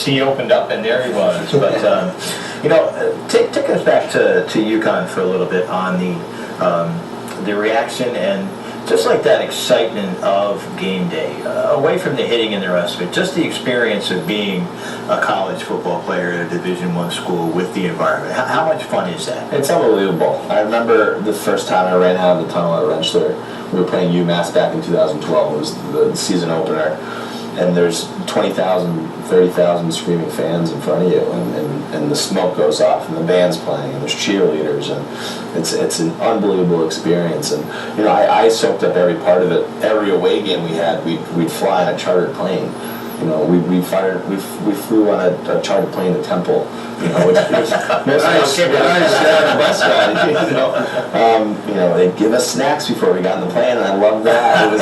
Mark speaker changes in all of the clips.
Speaker 1: sea opened up and there he was. But take us back to UConn for a little bit on the reaction and just like that excitement of game day, away from the hitting and the rest of it, just the experience of being a college football player at a Division I school with the environment. How much fun is that?
Speaker 2: It's unbelievable. I remember the first time I ran out of the tunnel at Rensselaer. We were playing UMass back in 2012. It was the season opener. And there's 20,000, 30,000 screaming fans in front of you, and the smoke goes off, and the band's playing, and there's cheerleaders, and it's an unbelievable experience. And I soaked up every part of it. Every away game we had, we'd fly on a chartered plane. We flew on a chartered plane to Temple. Which was nice bus ride. They'd give us snacks before we got on the plane, and I loved that.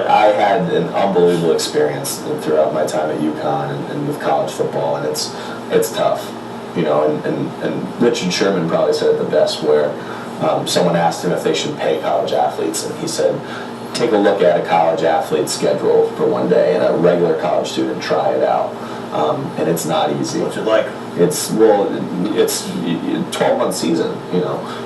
Speaker 2: I had an unbelievable experience throughout my time at UConn and with college football, and it's tough. And Richard Sherman probably said it the best, where someone asked him if they should pay college athletes, and he said, take a look at a college athlete's schedule for one day and a regular college student, try it out. And it's not easy.
Speaker 1: What's it like?
Speaker 2: It's a 12-month season.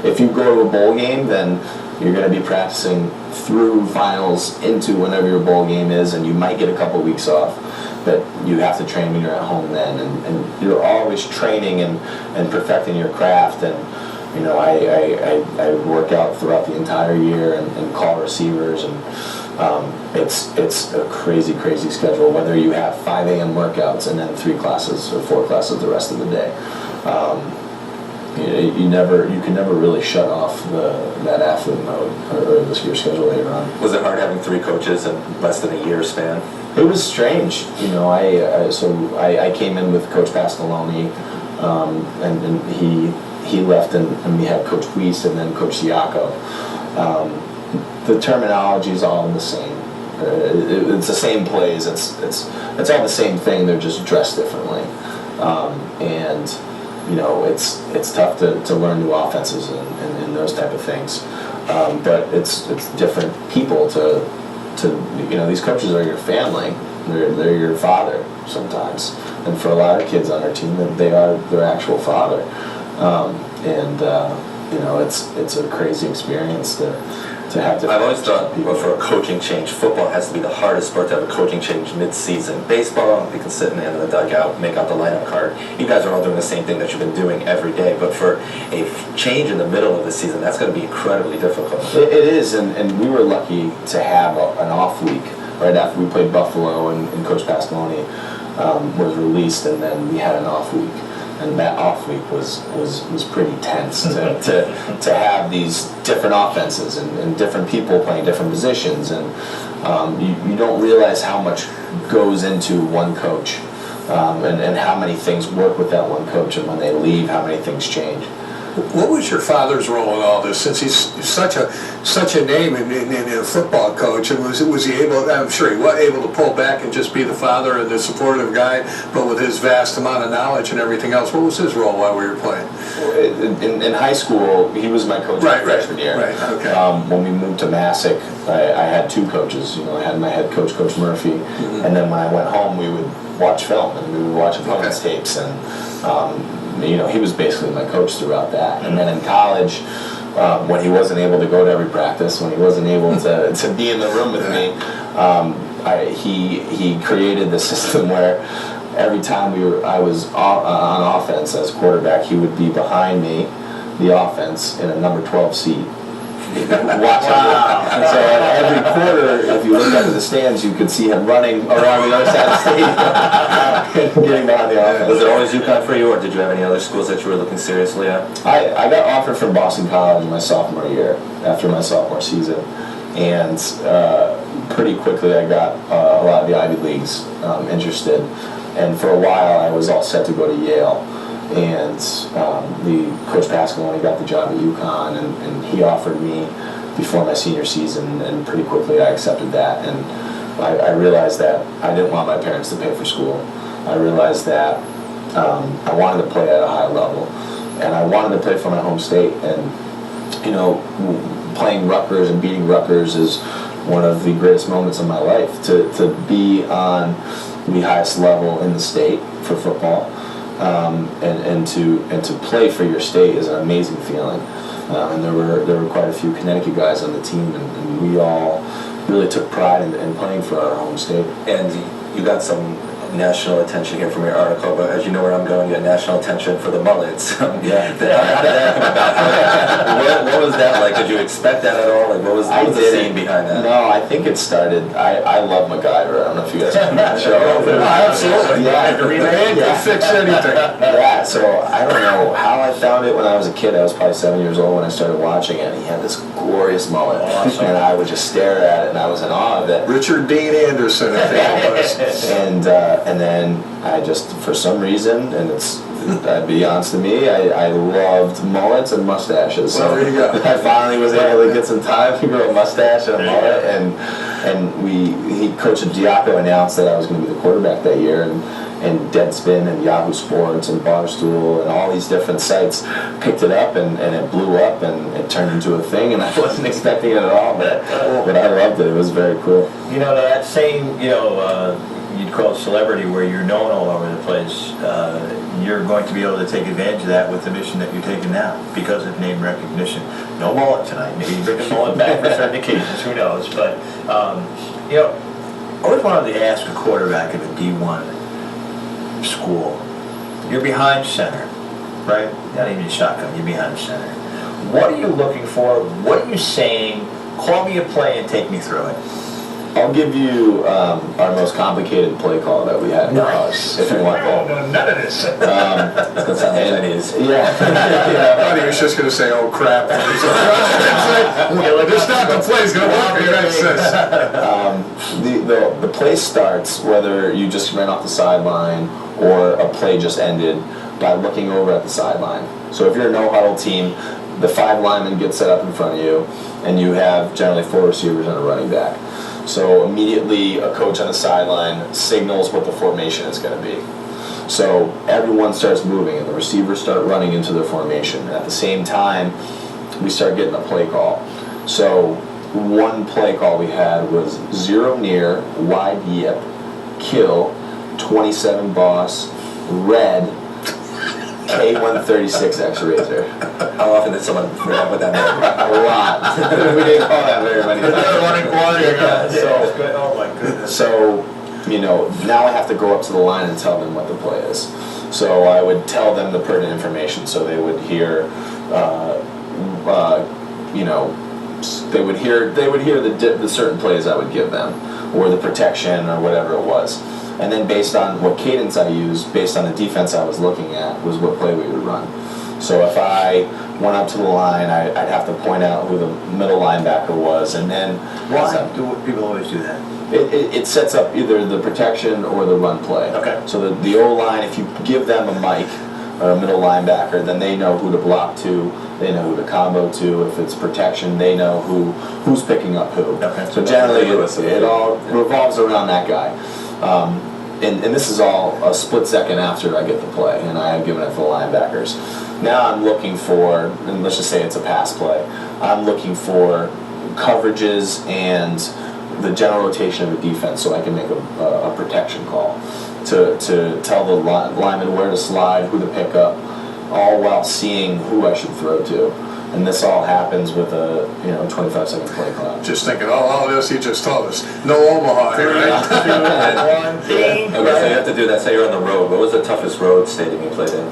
Speaker 2: If you go to a bowl game, then you're going to be practicing through finals into whenever your bowl game is, and you might get a couple weeks off, but you have to train when you're at home then, and you're always training and perfecting your craft. And I work out throughout the entire year and call receivers, and it's a crazy schedule, whether you have 5 a.m. workouts and then 3 classes or 4 classes the rest of the day. You can never really shut off that athlete mode or your schedule later on.
Speaker 3: Was it hard having 3 coaches in less than a year span?
Speaker 2: It was strange. I came in with Coach Pasqualoni, and he left, and we had Coach Weiss and then Coach Siako. The terminology is all the same. It's the same plays. It's all the same thing. They're just dressed differently, and it's tough to learn new offenses and those type of things. But it's different people to these coaches are your family. They're your father sometimes, and for a lot of kids on our team, they are their actual father. It's a crazy experience to have to.
Speaker 3: I've always thought, for a coaching change, football has to be the hardest sport to have a coaching change mid-season. Baseball, you can sit in the end of the dugout, make out the lineup card. You guys are all doing the same thing that you've been doing every day, but for a change in the middle of the season, that's going to be incredibly difficult.
Speaker 2: It is, and we were lucky to have an off week right after we played Buffalo, and Coach Pasqualoni was released, and then we had an off week. And that off week was pretty tense to have these different offenses and different people playing different positions, and you don't realize how much goes into one coach, and how many things work with that one coach, and when they leave, how many things change.
Speaker 4: What was your father's role in all this? Since he's such a name in a football coach, and was he able? I'm sure he was able to pull back and just be the father and the supportive guy, but with his vast amount of knowledge and everything else, what was his role while we were playing?
Speaker 2: In high school, he was my coach my freshman year.
Speaker 4: Right. Okay.
Speaker 2: When we moved to Massac, I had 2 coaches. I had my head coach, Coach Murphy, and then when I went home, we would watch film and we would watch opponents' tapes, and he was basically my coach throughout that. And then in college, when he wasn't able to go to every practice, when he wasn't able to be in the room with me, he created the system where every time I was on offense as quarterback, he would be behind me, the offense, in a number 12 seat. Wow. So every quarter, if you look up at the stands, you could see him running around the other side of the stadium, getting behind the offense.
Speaker 3: Was it always UConn for you, or did you have any other schools that you were looking seriously at?
Speaker 2: I got offered from Boston College my sophomore year, after my sophomore season, and pretty quickly I got a lot of the Ivy Leagues interested, and for a while I was all set to go to Yale. And the Coach Pasqualoni got the job at UConn, and he offered me before my senior season, and pretty quickly I accepted that. And I realized that I didn't want my parents to pay for school. I realized that I wanted to play at a high level, and I wanted to play for my home state. And playing Rutgers and beating Rutgers is one of the greatest moments of my life. To be on the highest level in the state for football, and to play for your state is an amazing feeling. And there were quite a few Connecticut guys on the team, and we all really took pride in playing for our home state.
Speaker 3: And you got some national attention here from your article, but as you know where I'm going, you got national attention for the mullets.
Speaker 2: Yeah.
Speaker 3: How did that come about? What was that like? Did you expect that at all? Like, what was the scene behind that?
Speaker 2: No, I think it started. I love MacGyver. I don't know if you guys remember that show.
Speaker 4: Absolutely.
Speaker 2: Yeah.
Speaker 4: Can fix anything.
Speaker 2: Yeah, so I don't know how I found it when I was a kid. I was probably 7 years old when I started watching it. He had this glorious mullet, and I would just stare at it, and I was in awe of it.
Speaker 4: Richard Dean Anderson, I think it was.
Speaker 2: And then I just, for some reason, and I'd be honest to me, I loved mullets and mustaches. So
Speaker 4: Well, there you go.
Speaker 2: I finally was able to get some time to grow a mustache and a mullet, and Coach Diaco announced that I was going to be the quarterback that year, and Deadspin and Yahoo Sports and Barstool and all these different sites picked it up, and it blew up, and it turned into a thing, and I wasn't expecting it at all, but I loved it. It was very cool.
Speaker 1: You know, that same, you'd call it celebrity, where you're known all over the place, you're going to be able to take advantage of that with the mission that you're taking now because of name recognition. No mullet tonight. Maybe you bring the mullet back for certain occasions, who knows. But, I always wanted to ask a quarterback of a D1 school. You're behind center, right? Not even a shotgun, you're behind center. What are you looking for? What are you saying? Call me a play and take me through it.
Speaker 2: I'll give you our most complicated play call that we had in college, if you want that.
Speaker 1: No, none of this.
Speaker 3: It's going to sound like Chinese.
Speaker 2: Yeah.
Speaker 4: I thought he was just going to say, oh crap. This not the play's going to work. He makes this.
Speaker 2: The play starts whether you just ran off the sideline or a play just ended by looking over at the sideline. So if you're a no-huddle team, the 5 linemen get set up in front of you, and you have generally 4 receivers and a running back. So immediately a coach on the sideline signals what the formation is going to be. So everyone starts moving, and the receivers start running into their formation. And at the same time, we start getting a play call. So one play call we had was 0 near, wide yip, kill, 27 boss, red, K136 X-Razor.
Speaker 3: How often did someone forget what that meant?
Speaker 2: A lot. We didn't call that very many times.
Speaker 1: Oh my goodness.
Speaker 2: So, now I have to go up to the line and tell them what the play is. So I would tell them the pertinent information, so they would hear, they would hear the certain plays I would give them, or the protection, or whatever it was. And then based on what cadence I used, based on the defense I was looking at, was what play we would run. So if I went up to the line, I'd have to point out who the middle linebacker was, and then...
Speaker 1: Why do people always do that?
Speaker 2: It sets up either the protection or the run play.
Speaker 1: Okay.
Speaker 2: So the O-line, if you give them a mic, or a middle linebacker, then they know who to block to, they know who to combo to. If it's protection, they know who's picking up who.
Speaker 1: Okay.
Speaker 2: So generally, it all revolves around that guy. And this is all a split second after I get the play, and I have given it for the linebackers. Now I'm looking for, and let's just say it's a pass play, I'm looking for coverages and the general rotation of the defense so I can make a protection call to tell the lineman where to slide, who to pick up, all while seeing who I should throw to. And this all happens with a 25-second play clock.
Speaker 4: Just thinking, all this he just told us. No Omaha, right?
Speaker 1: 1, ding.
Speaker 3: Okay, so you have to do that. Say you're on the road. What was the toughest road stadium you played in?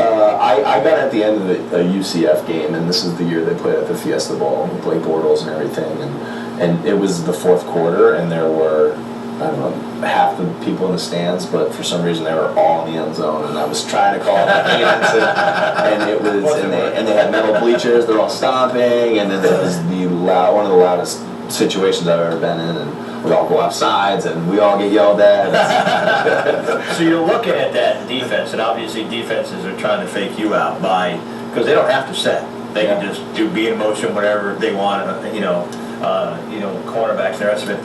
Speaker 2: I got at the end of a UCF game, and this is the year they played at the Fiesta Bowl with Blake Bortles and everything, and it was the fourth quarter, and there were, I don't know, half the people in the stands, but for some reason they were all in the end zone, and I was trying to call the cadence, and it was, and they had metal bleachers, they're all stomping, and then it was one of the loudest situations I've ever been in, and we all go off sides, and we all get yelled at.
Speaker 1: So you're looking at that defense, and obviously defenses are trying to fake you out because they don't have to set. They can just be in motion whatever they want, cornerbacks and the rest of it.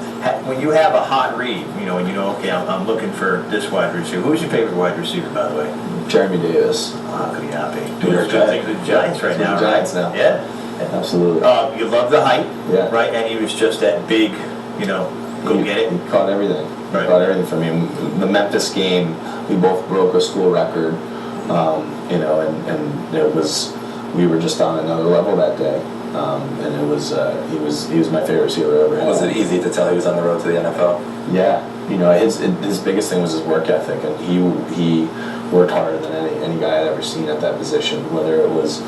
Speaker 1: When you have a hot read, okay, I'm looking for this wide receiver. Who's your favorite wide receiver, by the way?
Speaker 2: Jeremy Davis.
Speaker 1: Could not be. Doing good things with the Giants right now.
Speaker 2: Giants now.
Speaker 1: Yeah.
Speaker 2: Absolutely.
Speaker 1: You love the height,
Speaker 2: Yeah.
Speaker 1: right? And he was just that big, go get it.
Speaker 2: He caught everything.
Speaker 1: Right.
Speaker 2: Brought everything for me. The Memphis game, we both broke a school record, you know, and it was, we were just on another level that day. And it was, he was my favorite receiver I ever had.
Speaker 3: Was it easy to tell he was on the road to the NFL?
Speaker 2: Yeah, you know, his biggest thing was his work ethic, and he worked harder than any guy I'd ever seen at that position. Whether it was,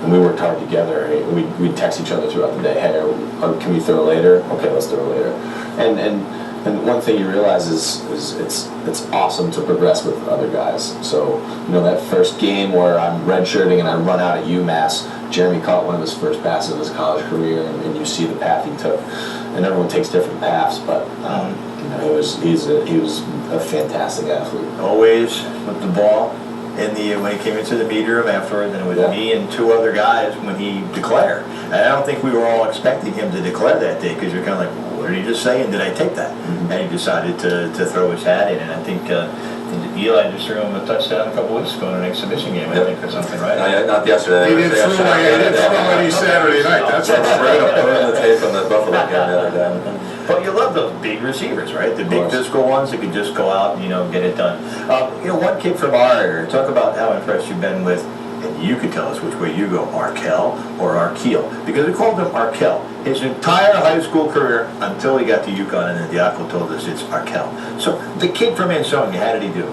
Speaker 2: and we worked hard together. We'd text each other throughout the day. Hey, can we throw later? Okay, let's throw later. And one thing you realize is it's awesome to progress with other guys. So, you know, that first game where I'm redshirting and I run out at UMass, Jeremy caught one of his first passes of his college career, and you see the path he took. And everyone takes different paths, but you know, he was a fantastic athlete.
Speaker 1: Always with the ball when he came into the media room afterwards, and it was me and two other guys when he declared. And I don't think we were all expecting him to declare that day, because you're kind of like, well, what did he just say, and did I take that?
Speaker 2: Mm-hmm.
Speaker 1: And he decided to throw his hat in, and I think Eli just threw him a touchdown a couple weeks ago in an exhibition game, I think, or something, right?
Speaker 3: Not yesterday.
Speaker 4: He didn't throw any Saturday night, that's
Speaker 3: We're
Speaker 4: right.
Speaker 3: going to burn the tape on the Buffalo game the other day.
Speaker 1: But you love those big receivers, right? The big physical ones that can just go out and, you know, get it done. You know, one kid from our area, talk about how impressed you've been with, and you could tell us which way you go, Arkell or Arkeel, because we called him Arkell his entire high school career until he got to UConn, and then Diaco told us it's Arkell. So the kid from Ansonia, how did he do?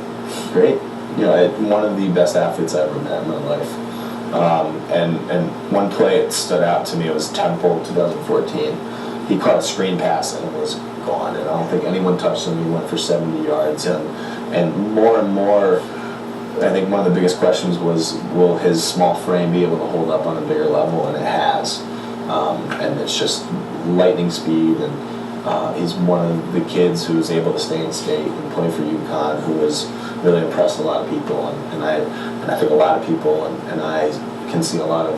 Speaker 2: Great. You know, one of the best athletes I ever met in my life. And one play that stood out to me, it was Temple 2014. He caught a screen pass and it was gone, and I don't think anyone touched him. He went for 70 yards, and more, I think one of the biggest questions was, will his small frame be able to hold up on a bigger level, and it has. And it's just lightning speed, and he's one of the kids who was able to stay in state and play for UConn, who has really impressed a lot of people, and I think a lot of people, and I can see a lot of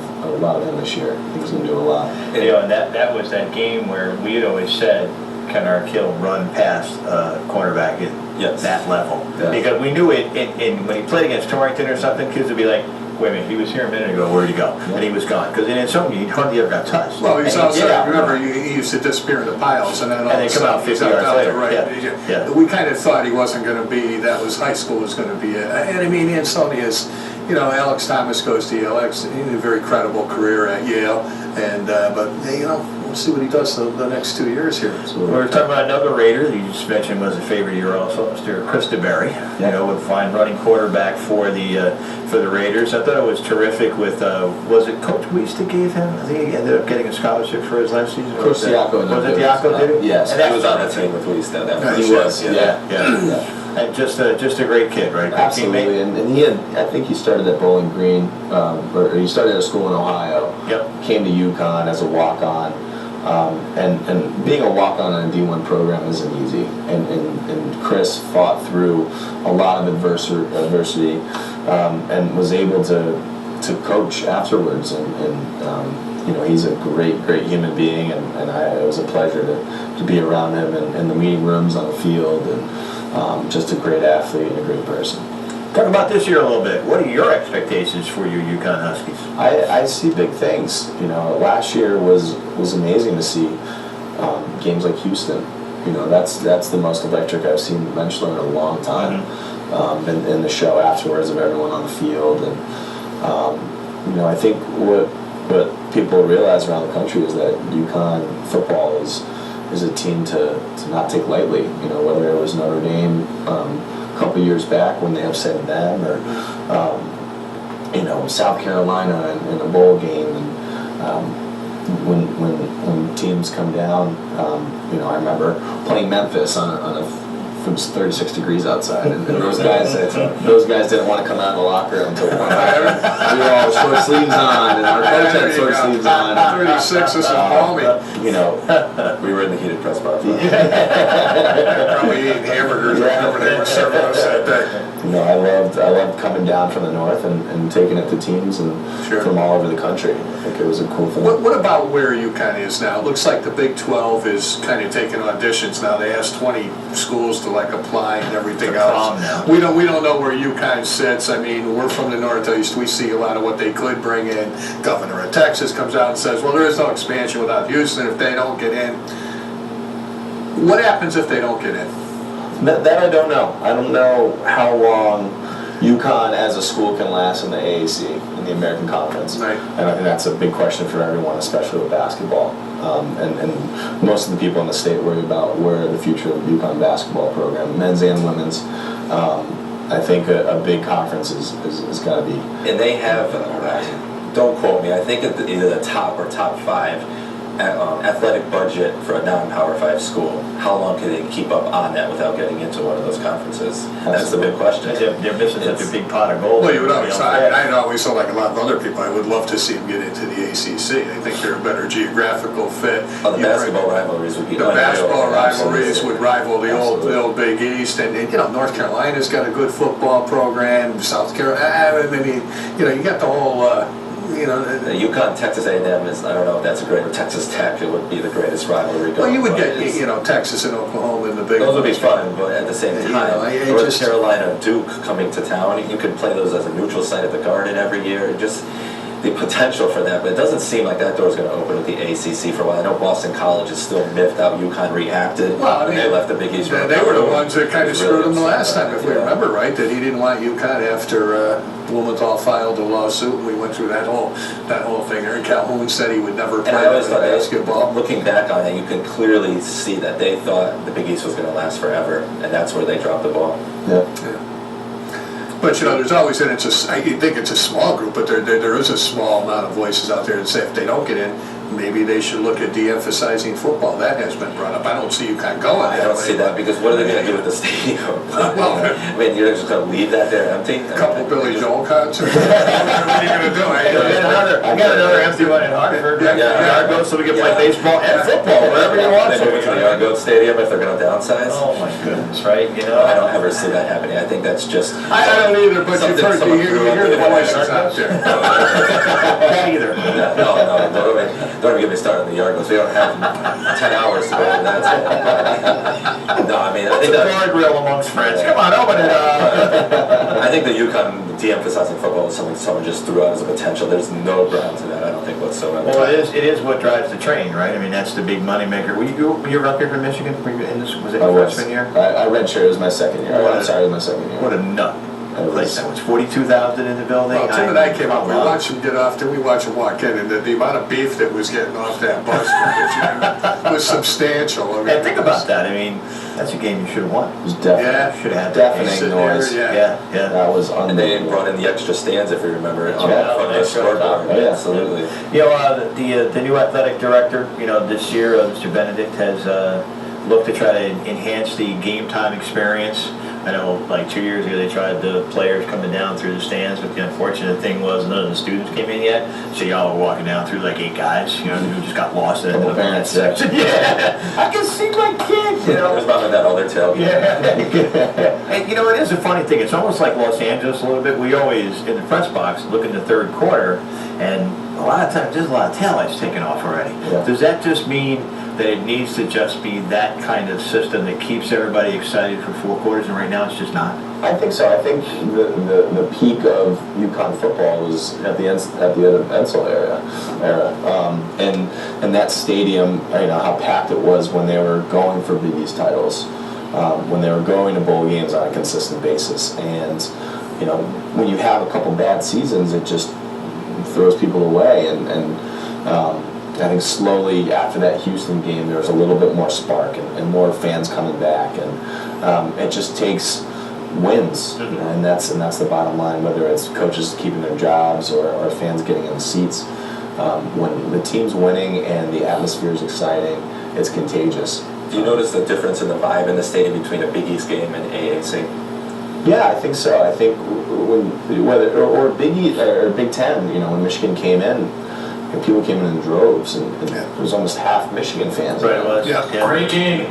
Speaker 2: him this year. I think he's going to do a lot.
Speaker 1: You know, and that was that game where we had always said, can Arkell run past cornerback at that level?
Speaker 2: Yeah.
Speaker 1: Because we knew it when he played against Torrington or something, kids would be like, wait a minute, he was here a minute ago, where'd he go? And he was gone. Because in Ansonia, he hardly ever got touched.
Speaker 4: Well, he's
Speaker 1: And he did
Speaker 4: outside, remember,
Speaker 1: outrun.
Speaker 4: he used to disappear in the piles, and then all
Speaker 1: And
Speaker 4: of a
Speaker 1: they come out
Speaker 4: sudden, he's
Speaker 1: 50 yards
Speaker 4: out
Speaker 1: later.
Speaker 4: to right.
Speaker 1: Yeah.
Speaker 4: We kind of thought he wasn't going to be, that was high school was going to be it. And I mean, Ansonia's, you know, Alex Thomas goes to Yale. He had a very credible career at Yale, and but you know, we'll see what he does the next 2 years here.
Speaker 1: We were talking about another Raider that you just mentioned was a favorite of yours also, Mr. Chris DeBerry. You know, would find running quarterback for the Raiders. I thought it was terrific with, was it Coach Weiss that gave him? I think he ended up getting a scholarship for his last season.
Speaker 2: Coach Diaco.
Speaker 1: Was it Diaco did it?
Speaker 2: Yes.
Speaker 1: And
Speaker 3: He was on that team with Weiss that
Speaker 2: He was, yeah.
Speaker 1: And just a great kid, right? Good
Speaker 2: Absolutely,
Speaker 1: teammate.
Speaker 2: and he had, I think he started at Bowling Green, or he started at a school in Ohio.
Speaker 1: Yep.
Speaker 2: Came to UConn as a walk-on, and being a walk-on in a D1 program isn't easy. And Chris fought through a lot of adversity, and was able to coach afterwards. And you know, he's a great human being, and it was a pleasure to be around him in the meeting rooms, on the field, and just a great athlete and a great person.
Speaker 1: Talk about this year a little bit. What are your expectations for your UConn Huskies?
Speaker 2: I see big things. You know, last year was amazing to see games like Houston. You know, that's the most electric I've seen Menschler in a long time. In the show afterwards of everyone on the field, and you know, I think what people realize around the country is that UConn football is a team to not take lightly. You know, whether it was Notre Dame a couple years back when they upset them, or you know, South Carolina in a bowl game, and when teams come down, you know, I remember playing Memphis on a it was 36 degrees outside, and those guys didn't want to come out of the locker room until 1 hour. We were all with short sleeves on, and our coach had short sleeves on.
Speaker 4: 36 is balmy.
Speaker 2: You know,
Speaker 3: We were in the heated press box.
Speaker 4: Probably eating hamburgers or whatever they were serving us that day.
Speaker 2: you know, I loved coming down from the north and taking it to teams and from all over the country. I think it was a cool thing.
Speaker 4: What about where UConn is now? It looks like the Big 12 is kind of taking auditions now. They asked 20 schools to like apply and everything else.
Speaker 1: Now.
Speaker 4: We don't know where UConn sits. I mean, we're from the Northeast. We see a lot of what they could bring in. Governor of Texas comes out and says, well, there is no expansion without Houston if they don't get in. What happens if they don't get in?
Speaker 2: That I don't know. I don't know how long UConn as a school can last in the AAC, in the American Conference.
Speaker 4: Right.
Speaker 2: And I think that's a big question for everyone, especially with basketball. And most of the people in the state worry about where the future of the UConn basketball program, men's and women's. I think a big conference is got to be.
Speaker 3: And they have, don't quote me, I think either the top or top 5 athletic budget for a non-Power 5 school. How long can they keep up on that without getting into one of those conferences? That's the big question.
Speaker 1: They're missing such a big pot of gold.
Speaker 4: Well, you would always, I always feel like a lot of other people, I would love to see them get into the ACC. I think they're a better geographical fit.
Speaker 3: The basketball rivalries would be
Speaker 4: The basketball rivalries
Speaker 3: absolutely.
Speaker 4: would rival the old Big East, and North Carolina's got a good football program. South Carolina, I mean, you got the whole.
Speaker 3: UConn, Texas A&M is, I don't know if that's a great, or Texas Tech, it would be the greatest rivalry.
Speaker 4: Well, you would
Speaker 3: but
Speaker 4: get,
Speaker 3: it's-
Speaker 4: Texas and Oklahoma in the big.
Speaker 3: Those would be fun, but at the same time,
Speaker 4: I
Speaker 3: North
Speaker 4: just-
Speaker 3: Carolina, Duke coming to town, you could play those as a neutral site at the Garden every year. Just the potential for that, but it doesn't seem like that door's going to open with the ACC for a while. I know Boston College is still miffed out. UConn reacted
Speaker 4: Well, I mean,
Speaker 3: when they left the Big East.
Speaker 4: They were the ones that kind of
Speaker 3: It was
Speaker 4: screwed
Speaker 3: really
Speaker 4: him the last
Speaker 3: upset
Speaker 4: time, if
Speaker 3: about
Speaker 4: we
Speaker 3: it,
Speaker 4: remember right, that he didn't want UConn after Blumenthal filed a lawsuit, and we went through that whole thing. Eric Calhoun said he would never
Speaker 3: And
Speaker 4: play
Speaker 3: I always thought
Speaker 4: basketball.
Speaker 3: looking back on it, you can clearly see that they thought the Big East was going to last forever, and that's where they dropped the ball.
Speaker 2: Yeah.
Speaker 4: But there's always, and you think it's a small group, but there is a small amount of voices out there that say if they don't get in, maybe they should look at de-emphasizing football. That has been brought up. I don't see UConn going
Speaker 3: I
Speaker 4: that
Speaker 3: don't
Speaker 4: way.
Speaker 3: see that because what are they going to do with the stadium?
Speaker 4: Well,
Speaker 3: I mean, you're just going to leave that there empty?
Speaker 4: a couple Billy Joel concerts. What are you going to do?
Speaker 1: I got another empty one in Hartford.
Speaker 4: Yeah.
Speaker 1: Argos, so we can play baseball and football wherever you want.
Speaker 3: They move it to the Argos Stadium if they're going to downsize.
Speaker 1: Oh my goodness, right?
Speaker 3: I don't ever see that happening. I think that's just.
Speaker 4: I don't either, but you've heard
Speaker 3: someone
Speaker 4: you
Speaker 3: threw
Speaker 4: hear the
Speaker 3: up in
Speaker 4: voices out there.
Speaker 1: Not either.
Speaker 3: No, don't even get me started on the Argos. We don't have 10 hours to go over that. No, I mean, I
Speaker 1: It's
Speaker 3: think
Speaker 1: a
Speaker 3: that.
Speaker 1: guardrail amongst friends. Come on, open it up.
Speaker 3: I think the UConn de-emphasizing football is something someone just threw out as a potential. There's no ground to that, I don't think, whatsoever.
Speaker 1: Well, it is what drives the train, right? I mean, that's the big moneymaker. You were up here from Michigan? Was it
Speaker 2: I
Speaker 1: your
Speaker 2: was.
Speaker 1: freshman year?
Speaker 2: I redshirt. It was my second year.
Speaker 1: What
Speaker 2: I'm
Speaker 1: a-
Speaker 2: sorry, it was my second year.
Speaker 1: What a nut.
Speaker 2: It was-
Speaker 1: That was 42,000 in the building.
Speaker 4: Well, Tim and I came up, we
Speaker 1: Wow.
Speaker 4: watched him get off, then we watched him walk in, and the amount of beef that was getting off that bus was substantial. I mean,
Speaker 1: And think about that. I mean, that's a game you should have won.
Speaker 2: It was definitely
Speaker 4: Yeah.
Speaker 1: Should have had that
Speaker 2: deafening
Speaker 4: Sit
Speaker 1: game.
Speaker 4: there,
Speaker 2: noise.
Speaker 4: yeah.
Speaker 1: Yeah.
Speaker 2: That was
Speaker 3: And they
Speaker 2: unbelievable.
Speaker 3: brought in the extra stands, if you remember it, on
Speaker 1: Yeah,
Speaker 3: the front of the
Speaker 1: that's
Speaker 3: scoreboard.
Speaker 2: right. Yeah.
Speaker 3: Absolutely.
Speaker 1: You know, the new athletic director, this year, Mr. Benedict, has looked to try to enhance the game time experience. I know, like 2 years ago, they tried the players coming down through the stands, but the unfortunate thing was none of the students came in yet. So y'all were walking down through like 8 guys, who just got lost and ended up in that
Speaker 2: Parents, yeah.
Speaker 1: section. Yeah, I can see my kid,
Speaker 3: There's probably that other tailgate.
Speaker 1: Yeah. And it is a funny thing. It's almost like Los Angeles a little bit. We always, in the press box, look in the third quarter, and a lot of times there's a lot of taillights taken off already.
Speaker 2: Yeah.
Speaker 1: Does that just mean that it needs to just be that kind of system that keeps everybody excited for 4 quarters, and right now it's just not?
Speaker 2: I think so. I think the peak of UConn football was at the end of Edsel era, and that stadium, how packed it was when they were going for Big East titles, when they were going to bowl games on a consistent basis, and when you have a couple bad seasons, it just throws people away, and I think slowly after that Houston game, there was a little bit more spark and more fans coming back, and it just takes wins, and that's the bottom line. Whether it's coaches keeping their jobs or fans getting in the seats, when the team's winning and the atmosphere is exciting, it's contagious.
Speaker 3: Do you notice the difference in the vibe in the stadium between a Big East game and AAC?
Speaker 2: Yeah, I think so. I think whether Big East or Big Ten, when Michigan came in. And people came in droves, and there was almost half Michigan fans.
Speaker 1: Right, it was.
Speaker 4: Yeah.
Speaker 1: Great game.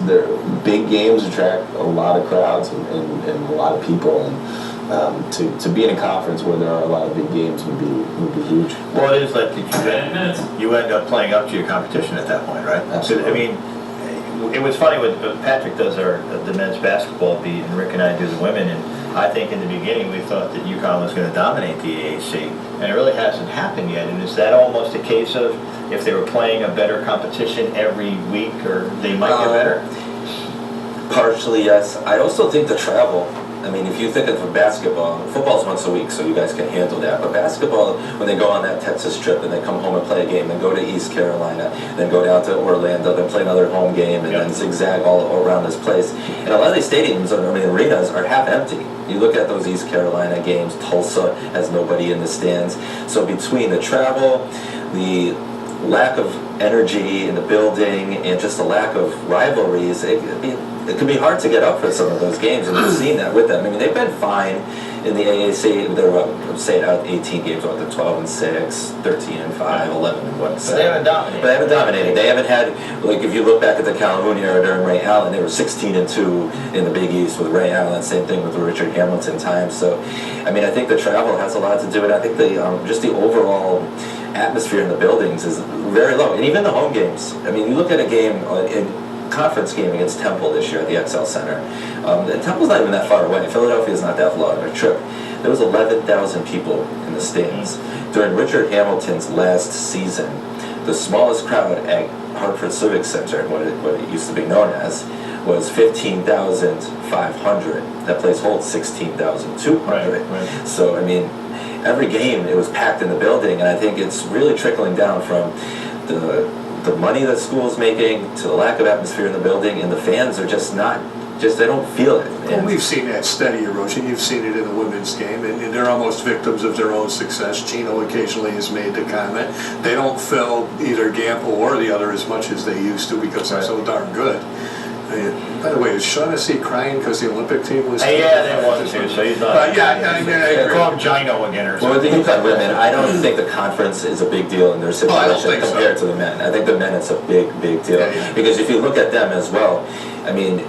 Speaker 2: There big games attract a lot of crowds and a lot of people, and to be in a conference where there are a lot of big games would be huge.
Speaker 1: Well, it is like you end up playing up to your competition at that point, right?
Speaker 2: Absolutely.
Speaker 1: I mean, it was funny when Patrick does the men's basketball beat, and Rick and I do the women, and I think in the beginning we thought that UConn was going to dominate the AAC, and it really hasn't happened yet. And is that almost a case of if they were playing a better competition every week, or they might get better?
Speaker 3: Partially, yes. I also think the travel. I mean, if you think of basketball, football's once a week, so you guys can handle that. But basketball, when they go on that Texas trip and they come home and play a game, then go to East Carolina, then go down to Orlando, then play another home game, and then zigzag all around this place. And a lot of these stadiums, I mean, arenas are half empty. You look at those East Carolina games, Tulsa has nobody in the stands. So between the travel, the lack of energy in the building, and just the lack of rivalries, it can be hard to get up for some of those games, and you've seen that with them. I mean, they've been fine in the AAC. They're say out 18 games, what, they're 12-6, 13-5, 11-1.
Speaker 1: But they haven't dominated.
Speaker 3: But they haven't dominated. They haven't had, like, if you look back at the Calhoun era during Ray Allen, they were 16-2 in the Big East with Ray Allen. Same thing with the Richard Hamilton time. So, I mean, I think the travel has a lot to do with it. I think the just the overall atmosphere in the buildings is very low, and even the home games. I mean, you look at a game in conference game against Temple this year at the XL Center. And Temple's not even that far away. Philadelphia's not that long of a trip. There was 11,000 people in the stands. During Richard Hamilton's last season, the smallest crowd at Hartford Civic Center, what it used to be known as, was 15,500. That place holds 16,200.
Speaker 1: Right.
Speaker 3: So, I mean, every game it was packed in the building, and I think it's really trickling down from the money that school's making to the lack of atmosphere in the building, and the fans are just they don't feel it.
Speaker 4: Well, we've seen that steady erosion. You've seen it in the women's game, and they're almost victims of their own success. Gino occasionally has made the comment. They don't fill either Gamble or the other as much as they used to because they're so darn good. By the way, is Shaughnessy crying because the Olympic team was...
Speaker 1: Yeah, they wanted to, so he's not...
Speaker 4: I agree.
Speaker 1: Call him Gino again or
Speaker 3: Well, with
Speaker 1: something.
Speaker 3: the UConn women, I don't think the conference is a big deal in their situation compared to the men. I think the men, it's a big deal.
Speaker 4: Yeah.
Speaker 3: Because if you look at them as well, I mean,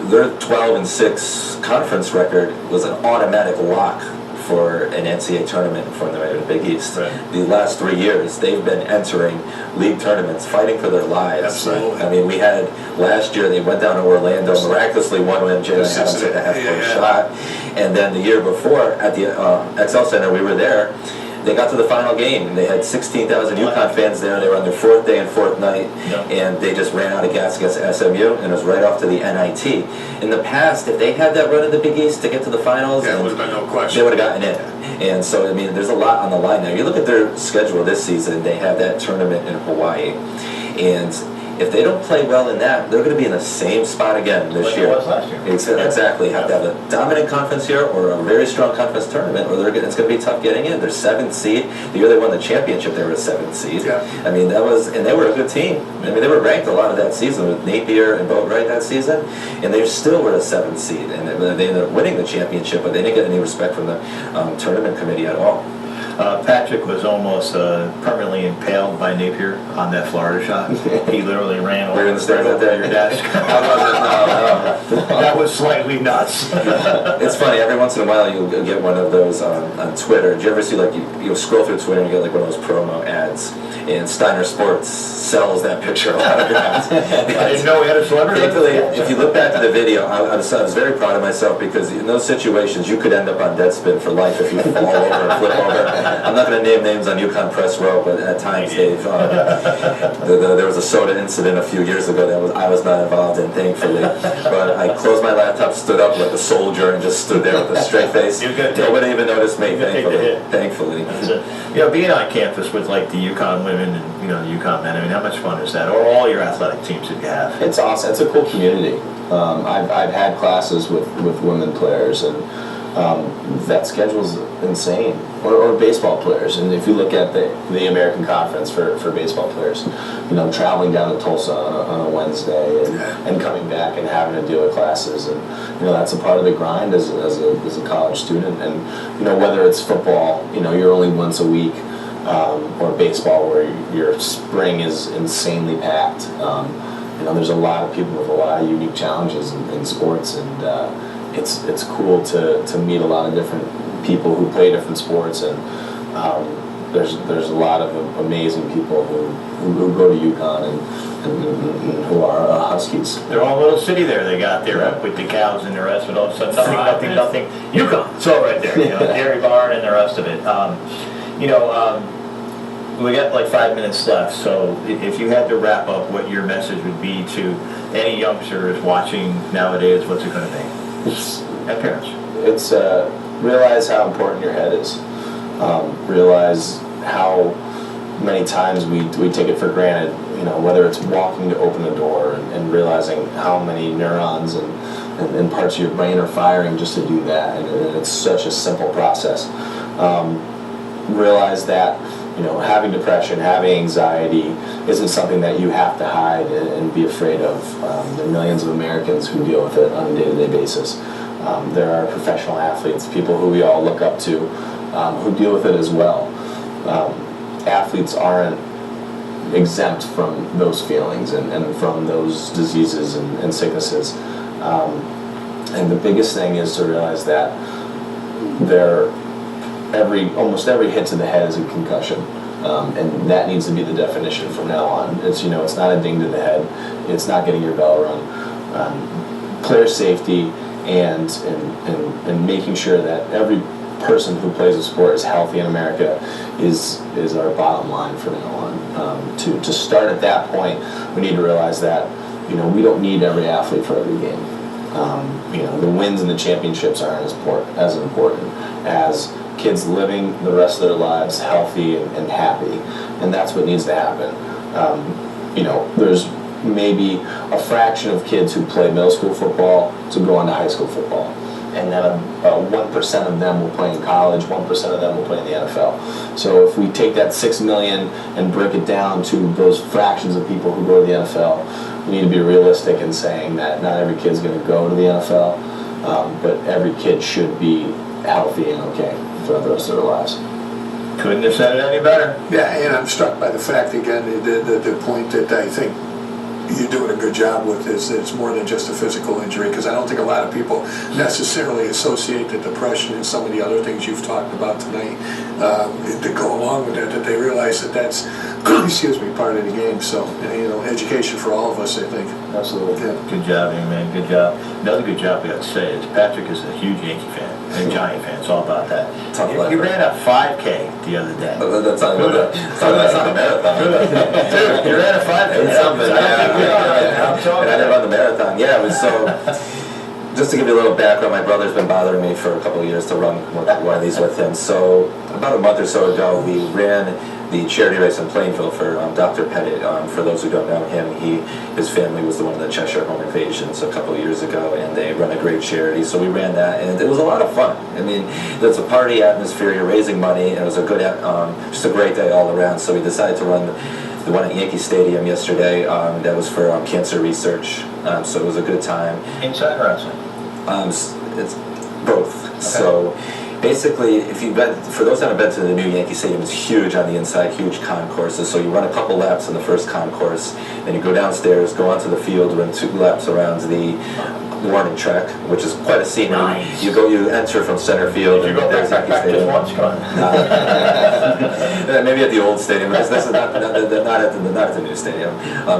Speaker 3: their 12-6 conference record was an automatic lock for an NCAA tournament for the Big East.
Speaker 1: Right.
Speaker 3: The last 3 years, they've been entering league tournaments, fighting for their lives.
Speaker 4: Absolutely.
Speaker 3: I mean, we had last year, they went down to Orlando, miraculously won when Jalen Adams hit a half-court shot. And then the year before, at the XL Center, we were there. They got to the final game. They had 16,000 UConn fans there. They were on their fourth day and fourth night, and they just ran out of gas against SMU, and it was right off to the NIT. In the past, if they had that run in the Big East to get to the finals,
Speaker 4: it would have been no question.
Speaker 3: They would have gotten in. And so, I mean, there's a lot on the line now. You look at their schedule this season, they have that tournament in Hawaii, and if they don't play well in that, they're going to be in the same spot again this year.
Speaker 1: Like it was last year.
Speaker 3: Exactly. Have to have a dominant conference here or a very strong conference tournament, or it's going to be tough getting in. They're 7th seed. The year they won the championship, they were a 7th seed.
Speaker 4: Yeah.
Speaker 3: I mean, and they were a good team. I mean, they were ranked a lot of that season with Napier and Boatwright that season, and they still were a 7th seed. And they ended up winning the championship, but they didn't get any respect from the tournament committee at all.
Speaker 1: Patrick was almost permanently impaled by Napier on that Florida shot. He literally ran
Speaker 3: Were you in the stands
Speaker 1: over
Speaker 3: that day?
Speaker 1: your desk.
Speaker 3: How was it? No.
Speaker 1: That was slightly nuts.
Speaker 3: It's funny, every once in a while you'll get one of those on Twitter. Do you ever see, like, you'll scroll through Twitter and you get like one of those promo ads, and Steiner Sports sells that picture a lot of times.
Speaker 1: I didn't know we had a celebrity.
Speaker 3: Thankfully, if you look back to the video, I was very proud of myself, because in those situations you could end up on Deadspin for life if you fall over and flip over. I'm not going to name names on UConn Press Row, but at times they've there was a soda incident a few years ago that I was not involved in, thankfully. But I closed my laptop, stood up like a soldier, and just stood there with a straight face. Nobody even noticed me, thankfully.
Speaker 1: That's it. You know, being on campus with like the UConn women and the UConn men, I mean, how much fun is that? Or all your athletic teams that you have?
Speaker 2: It's awesome. It's a cool community. I've had classes with women players, and that schedule's insane. Or baseball players. And if you look at the American Conference for baseball players, traveling down to Tulsa on a Wednesday and coming back and having to deal with classes, and that's a part of the grind as a college student. And whether it's football, you're only once a week, or baseball where your spring is insanely packed. There's a lot of people with a lot of unique challenges in sports, and it's cool to meet a lot of different people who play different sports, and there's a lot of amazing people who go to UConn and who are Huskies.
Speaker 1: Their own little city there they got there, up with the cows and the rest, but all of a sudden nothing. UConn, it's all right there. Dairy Barn and the rest of it. we got like 5 minutes left, so if you had to wrap up what your message would be to any youngsters watching nowadays, what's it going to be? And parents.
Speaker 2: It's realize how important your head is. Realize how many times we take it for granted, you know, whether it's walking to open a door and realizing how many neurons and parts of your brain are firing just to do that, and it's such a simple process. Realize that, you know, having depression, having anxiety isn't something that you have to hide and be afraid of. There are millions of Americans who deal with it on a day-to-day basis. There are professional athletes, people who we all look up to, who deal with it as well. Athletes aren't exempt from those feelings and from those diseases and sicknesses. And the biggest thing is to realize that almost every hit to the head is a concussion, and that needs to be the definition from now on. It's, you know, it's not a ding to the head, it's not getting your bell rung. Player safety and making sure that every person who plays a sport is healthy in America is our bottom line from now on. To start at that point, we need to realize that, you know, we don't need every athlete for every game. You know, the wins and the championships aren't as important as kids living the rest of their lives healthy and happy, and that's what needs to happen. You know, there's maybe a fraction of kids who play middle school football to go on to high school football, and then 1% of them will play in college, 1% of them will play in the NFL. So if we take that 6 million and break it down to those fractions of people who go to the NFL, we need to be realistic in saying that not every kid's going to go to the NFL, but every kid should be healthy and okay for the rest of their lives.
Speaker 1: Couldn't have said it any better.
Speaker 4: Yeah, and I'm struck by the fact, again, the point that I think you're doing a good job with is that it's more than just a physical injury, because I don't think a lot of people necessarily associate the depression and some of the other things you've talked about tonight that go along with that they realize that that's excuse me, part of the game. So, you know, education for all of us, I think.
Speaker 2: Absolutely.
Speaker 4: Yeah.
Speaker 1: Good job, young man. Good job. Another good job we got to say is Patrick is a huge Yankee fan, a Giant fan. It's all about that. You ran a 5K the other day.
Speaker 3: That's not a marathon.
Speaker 1: Dude, you ran a 5K.
Speaker 3: It's something. And I did run the marathon. Yeah, it was so. Just to give you a little background, my brother's been bothering me for a couple of years to run one of these with him. So about a month or so ago, we ran the charity race in Plainville for Dr. Pettit. For those who don't know him, his family was the one of the Cheshire home invasions a couple of years ago, and they run a great charity. So we ran that, and it was a lot of fun. I mean, it's a party atmosphere. You're raising money, and it was a good, just a great day all around. So we decided to run the one at Yankee Stadium yesterday. That was for cancer research. So it was a good time.
Speaker 1: Inside or outside?
Speaker 3: It's both. Okay. So basically, for those that have been to the new Yankee Stadium, it's huge on the inside, huge concourses. So you run a couple laps in the first concourse, then you go downstairs, go onto the field, run 2 laps around the warning track, which is quite a scenery.
Speaker 1: Nice.
Speaker 3: You enter from center field.
Speaker 1: Did you go back to practice once, Con?
Speaker 3: Maybe at the old stadium. This is not at the new stadium.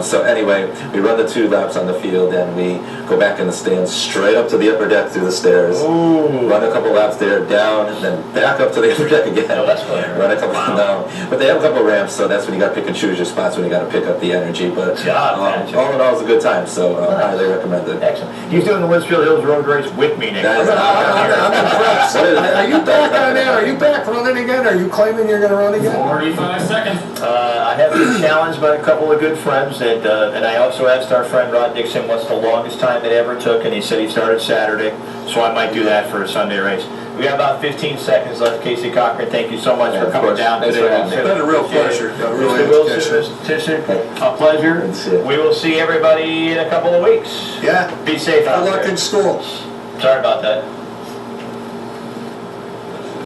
Speaker 3: So anyway, we run the 2 laps on the field, and we go back in the stands, straight up to the upper deck through the stairs.
Speaker 1: Ooh.
Speaker 3: Run a couple laps there, down, and then back up to the upper deck again.
Speaker 1: Oh, that's fun.
Speaker 3: Run a couple down. But they have a couple ramps, so that's when you got to pick and choose your spots when you got to pick up the energy. But all in all, it was a good time. So highly recommend it.
Speaker 1: Excellent. He's doing the Winsfield Hills Road Race with me next year.
Speaker 4: I'm impressed. Are you back on that? Are you back running again? Are you claiming you're going to run again?
Speaker 5: 45 seconds.
Speaker 1: I have been challenged by a couple of good friends, and I also asked our friend Rod Dixon what's the longest time it ever took, and he said he started Saturday, so I might do that for a Sunday race. We got about 15 seconds left. Casey Cochran, thank you so much for coming down today.
Speaker 4: It's been a real pleasure.
Speaker 1: Mr. Wilson, Mr. Tissick, a pleasure. We will see everybody in a couple of weeks.
Speaker 4: Yeah.
Speaker 1: Be safe out there.
Speaker 4: Good luck in school.
Speaker 1: Sorry about that.